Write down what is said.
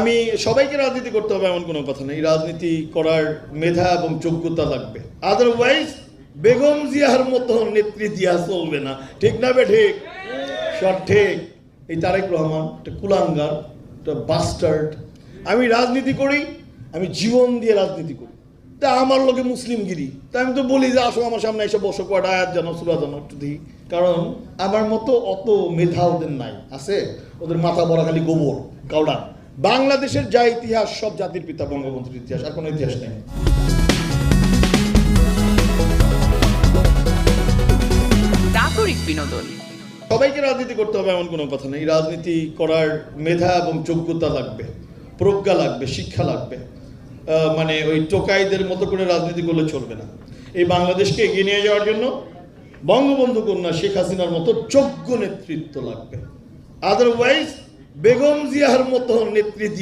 আমি সবাইকে রাজনীতি করতে হবে এমন কোনো কথা নেই। রাজনীতি করার মেধা এবং যোগ্যতা লাগবে, আদারওয়াইজ বেগম জিয়ার মতো নেত্রী দিয়া চলবে না। ঠিক না বে ঠিক? ঠিক। এই তারেক রহমান একটা কুলাঙ্গার, একটা বাস্টার্ড। আমি রাজনীতি করি, আমি জীবন দিয়ে রাজনীতি করি। তা আমার লোকে মুসলিমগিরি, তা আমি তো বলি যে আসো আমার সামনে এসে বসো, কয়টা আয়াত জানো, সূরা জানো একটু দিই। কারণ আমার মতো অত মেধা ওদের নাই, আছে ওদের মাথা ভরা খালি গোবর কাউডা। বাংলাদেশের যা ইতিহাস সব জাতির পিতা বঙ্গবন্ধুর ইতিহাস, আর কোনো ইতিহাস নেই। নাগরিক বিনোদন। সবাইকে রাজনীতি করতে হবে এমন কোনো কথা নেই। রাজনীতি করার মেধা এবং যোগ্যতা লাগবে, প্রজ্ঞা লাগবে, শিক্ষা লাগবে। মানে ওই টোকাইদের মতো করে রাজনীতি করলে চলবে না। এই বাংলাদেশকে এগিয়ে নিয়ে যাওয়ার জন্য বঙ্গবন্ধু কন্যা শেখ হাসিনার মতো যোগ্য নেতৃত্ব লাগবে, আদারওয়াইজ বেগম জিয়ার মতো নেতৃত্ব